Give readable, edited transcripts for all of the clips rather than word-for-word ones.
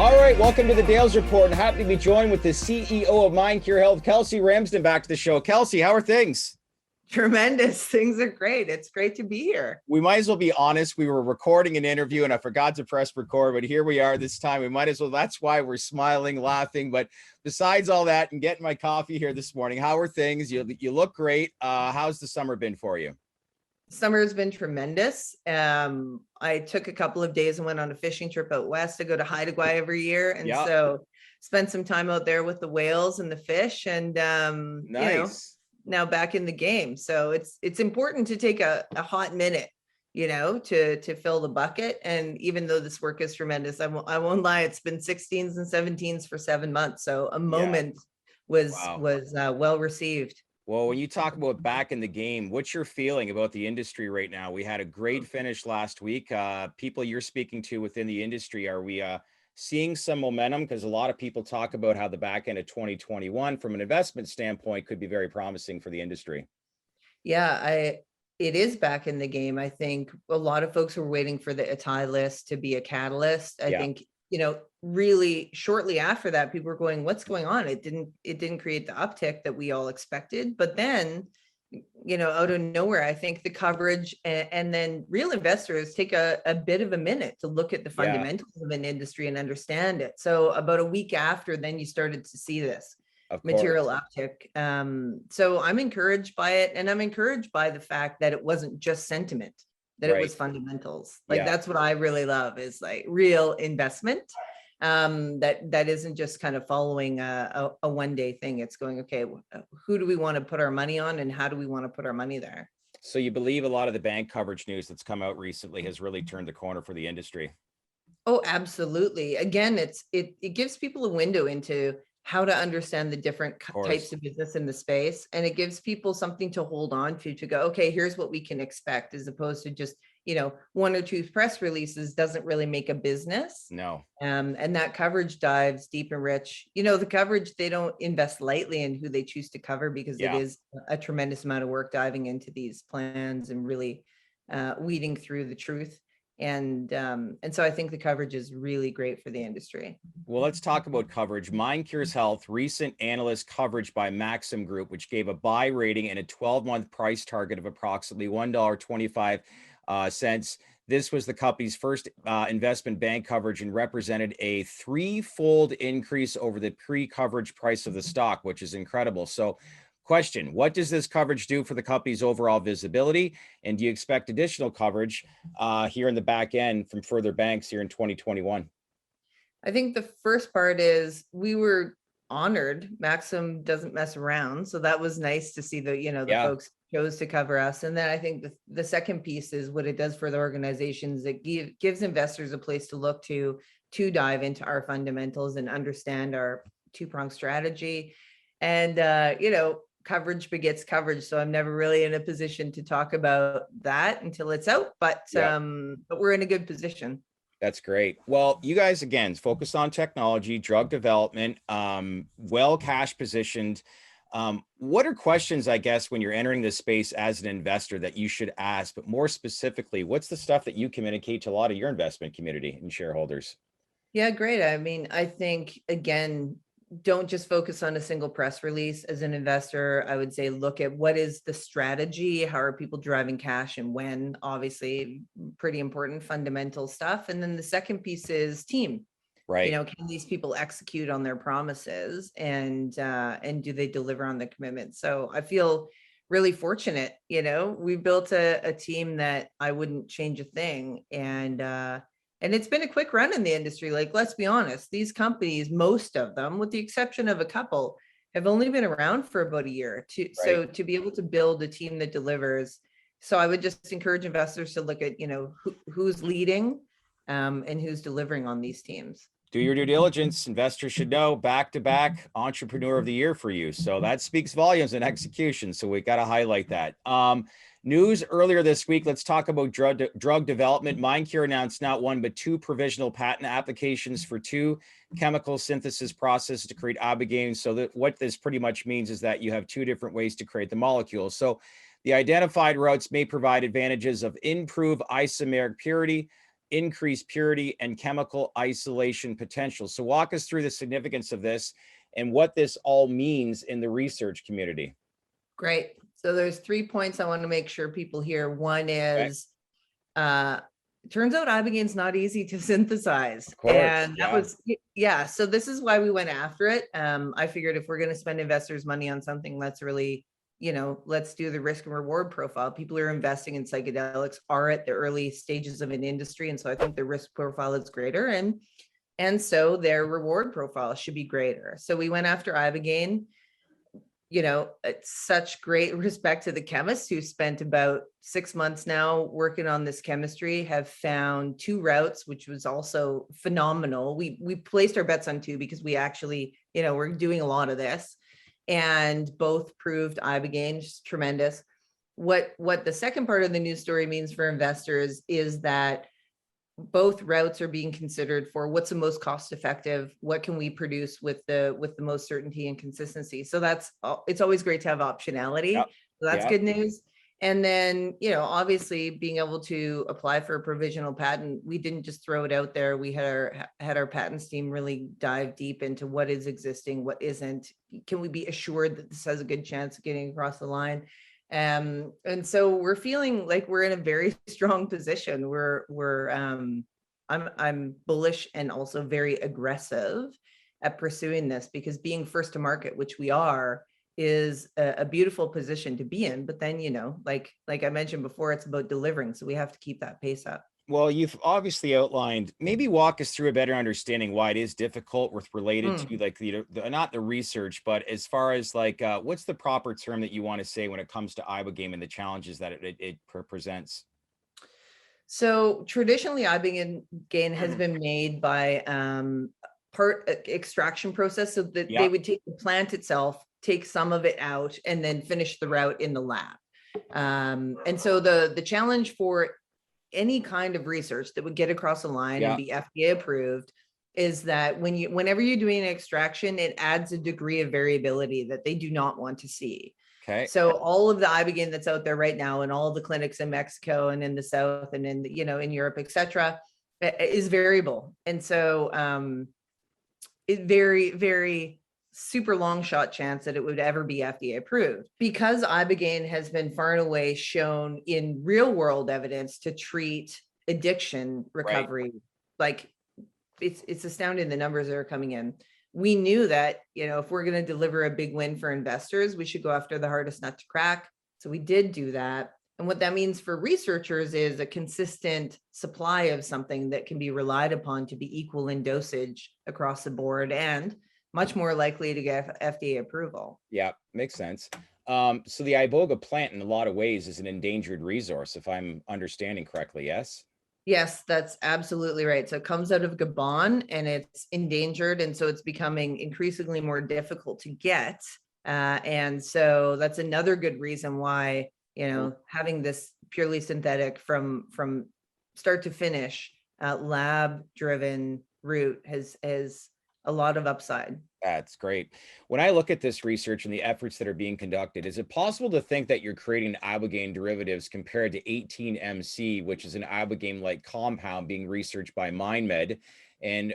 All right, welcome to the Dales Report, and happy to be joined with the CEO of MindCure Health, Kelsey Ramsden, back to the show. Kelsey, how are things? Tremendous. Things are great. It's great to be here. We might as well be honest. We were recording an interview and I forgot to press record, but here we are this time. We might as well. That's why we're smiling, laughing. But besides all that and getting my coffee here this morning, how are things? You look great. How's the summer been for you? Summer has been tremendous. I took a couple of days and went on a fishing trip out west. I go to Haida Gwaii every year. And so spent some time out there with the whales and the fish and, nice. Now back in the game. So it's important to take a hot minute, to fill the bucket. And even though this work is tremendous, I won't lie, it's been 16s and 17s for 7 months. So a moment was well received. Well, when you talk about back in the game, what's your feeling about the industry right now? We had a great finish last week. People you're speaking to within the industry, are we seeing some momentum? Because a lot of people talk about how the back end of 2021 from an investment standpoint could be very promising for the industry. Yeah, it is back in the game. I think a lot of folks were waiting for the Itai list to be a catalyst. I think, really shortly after that, people were going, what's going on? It didn't create the uptick that we all expected. But then, out of nowhere, I think the coverage and then real investors take a bit of a minute to look at the fundamentals of an industry and understand it. So about a week after, then you started to see this material uptick. So I'm encouraged by it. And I'm encouraged by the fact that it wasn't just sentiment, that it was fundamentals. That's what I really love, is like real investment. That isn't just kind of following a one-day thing. It's going, okay, who do we want to put our money on and how do we want to put our money there? So you believe a lot of the bank coverage news that's come out recently has really turned the corner for the industry? Oh, absolutely. Again, it gives people a window into how to understand the different types of business in the space. And it gives people something to hold on to go, okay, here's what we can expect, as opposed to just, one or two press releases doesn't really make a business. No. And that coverage dives deep and rich. The coverage, they don't invest lightly in who they choose to cover, because it is a tremendous amount of work diving into these plans and really weeding through the truth. And so I think the coverage is really great for the industry. Well, let's talk about coverage. MindCure's Health, recent analyst coverage by Maxim Group, which gave a buy rating and a 12-month price target of approximately $1.25. This was the company's first investment bank coverage and represented a threefold increase over the pre-coverage price of the stock, which is incredible. So question, what does this coverage do for the company's overall visibility? And do you expect additional coverage here in the back end from further banks here in 2021? I think the first part is we were honored. Maxim doesn't mess around. So that was nice to see the folks chose to cover us. And then I think the second piece is what it does for the organizations. It gives investors a place to look to dive into our fundamentals and understand our two-pronged strategy. And, coverage begets coverage. So I'm never really in a position to talk about that until it's out, but we're in a good position. That's great. Well, you guys, again, focus on technology, drug development, well cash positioned. What are questions, I guess, when you're entering this space as an investor that you should ask, but more specifically, what's the stuff that you communicate to a lot of your investment community and shareholders? Yeah, great. I mean, I think, again, don't just focus on a single press release. As an investor, I would say, look at what is the strategy, how are people driving cash and when, obviously pretty important fundamental stuff. And then the second piece is team. Right. Can these people execute on their promises and do they deliver on the commitment? So I feel really fortunate. We built a team that I wouldn't change a thing. And it's been a quick run in the industry. Like, let's be honest, these companies, most of them, with the exception of a couple, have only been around for about a year. So to be able to build a team that delivers. So I would just encourage investors to look at, who's leading and who's delivering on these teams. Do your due diligence. Investors should know back-to-back entrepreneur of the year for you. So that speaks volumes in execution. So we got to highlight that. News earlier this week. Let's talk about drug development. MindCure announced not one, but two provisional patent applications for two chemical synthesis processes to create Ibogaine. So that what this pretty much means is that you have two different ways to create the molecule. So the identified routes may provide advantages of improved isomeric purity, increased purity and chemical isolation potential. So walk us through the significance of this and what this all means in the research community. Great. So there's 3 points I want to make sure people hear. One is, turns out Ibogaine's not easy to synthesize. Of course, and that was, so this is why we went after it. I figured if we're going to spend investors' money on something, let's really, let's do the risk and reward profile. People who are investing in psychedelics are at the early stages of an industry. And so I think the risk profile is greater, and so their reward profile should be greater. So we went after Ibogaine. It's such great respect to the chemists who spent about 6 months now working on this chemistry, have found 2 routes, which was also phenomenal. We placed our bets on 2 because we actually, we're doing a lot of this, and both proved Ibogaine, just tremendous. What the second part of the news story means for investors is that both routes are being considered for what's the most cost effective, what can we produce with the most certainty and consistency. So it's always great to have optionality. Yep. So that's good news. And then, obviously being able to apply for a provisional patent, we didn't just throw it out there. We had our patents team really dive deep into what is existing, what isn't. Can we be assured that this has a good chance of getting across the line? And so we're feeling like we're in a very strong position. I'm bullish and also very aggressive at pursuing this, because being first to market, which we are, is a beautiful position to be in. But then, like I mentioned before, it's about delivering. So we have to keep that pace up. Well, you've obviously outlined, maybe walk us through a better understanding why it is difficult with related to like not the research, but as far as like, what's the proper term that you want to say when it comes to Ibogaine and the challenges that it presents? So traditionally, Ibogaine has been made by part extraction process, so that they would take the plant itself, take some of it out, and then finish the route in the lab. And so the challenge for any kind of research that would get across the line and be FDA approved is that whenever you're doing an extraction, it adds a degree of variability that they do not want to see. Okay. So all of the Ibogaine that's out there right now, and all of the clinics in Mexico and in the South and in in Europe, etc., is variable. And so it very super long shot chance that it would ever be FDA approved, because Ibogaine has been far and away shown in real world evidence to treat addiction recovery. Like it's astounding the numbers that are coming in. We knew that, if we're going to deliver a big win for investors, we should go after the hardest nut to crack. So we did do that. And what that means for researchers is a consistent supply of something that can be relied upon to be equal in dosage across the board, and much more likely to get FDA approval. Yeah, makes sense. So the Iboga plant in a lot of ways is an endangered resource, if I'm understanding correctly, yes? Yes, that's absolutely right. So it comes out of Gabon and it's endangered. And so it's becoming increasingly more difficult to get. And so that's another good reason why, having this purely synthetic from start to finish, lab driven route has a lot of upside. That's great. When I look at this research and the efforts that are being conducted, is it possible to think that you're creating Ibogaine derivatives compared to 18MC, which is an Ibogaine-like compound being researched by MindMed? And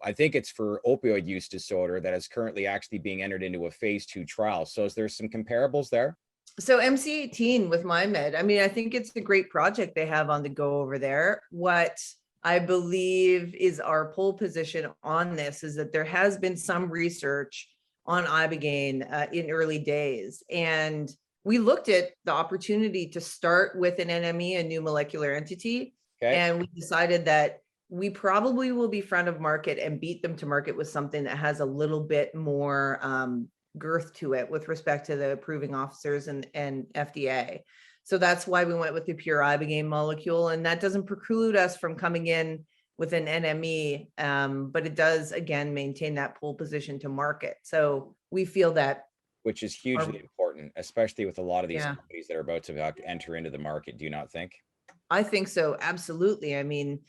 I think it's for opioid use disorder that is currently actually being entered into a phase 2 trial. So is there some comparables there? So MC18 with MindMed, I think it's a great project they have on the go over there. What I believe is our pole position on this is that there has been some research on Ibogaine in early days. And we looked at the opportunity to start with an NME, a new molecular entity. Okay. And we decided that we probably will be front of market and beat them to market with something that has a little bit more girth to it with respect to the approving officers and FDA. So that's why we went with the pure Ibogaine molecule, and that doesn't preclude us from coming in with an NME, but it does, again, maintain that pole position to market. So we feel that. Which is hugely important, especially with a lot of these companies that are about to enter into the market, do you not think? I think so, absolutely.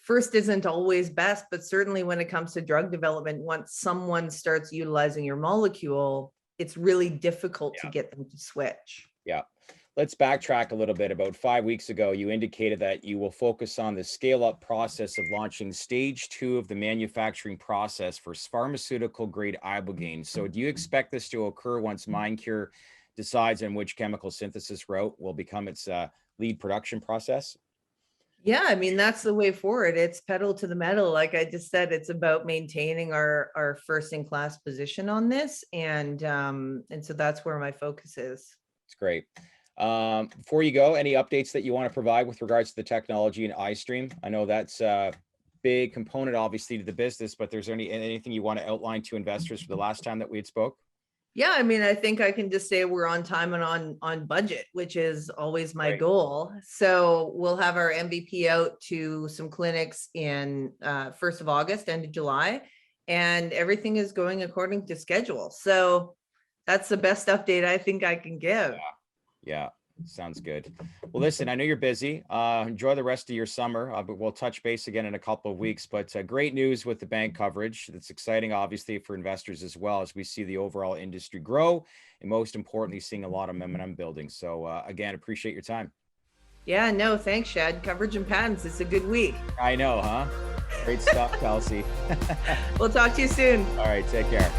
First isn't always best, but certainly when it comes to drug development, once someone starts utilizing your molecule, it's really difficult to get them to switch. Yeah. let's backtrack a little bit. About 5 weeks ago, you indicated that you will focus on the scale-up process of launching stage 2 of the manufacturing process for pharmaceutical-grade ibogaine. So do you expect this to occur once MindCure decides on which chemical synthesis route will become its lead production process? Yeah, I mean, that's the way forward. It's pedal to the metal. Like I just said, it's about maintaining our first in class position on this. And so that's where my focus is. It's great. Before you go, any updates that you want to provide with regards to the technology in iSTRYM? I know that's a big component, obviously, to the business, but there's anything you want to outline to investors for the last time that we had spoke? Yeah, I mean, I think I can just say we're on time and on budget, which is always my goal. So we'll have our MVP out to some clinics in 1st of August, end of July, and everything is going according to schedule. So that's the best update I think I can give. Yeah. Sounds good. Well, listen, I know you're busy. Enjoy the rest of your summer, but we'll touch base again in a couple of weeks. But great news with the bank coverage. That's exciting, obviously, for investors as well, as we see the overall industry grow, and most importantly, seeing a lot of momentum building. So again, appreciate your time. Yeah, no, thanks, Shad. Coverage and patents. It's a good week. I know, huh? Great stuff, Kelsey. We'll talk to you soon. All right, take care.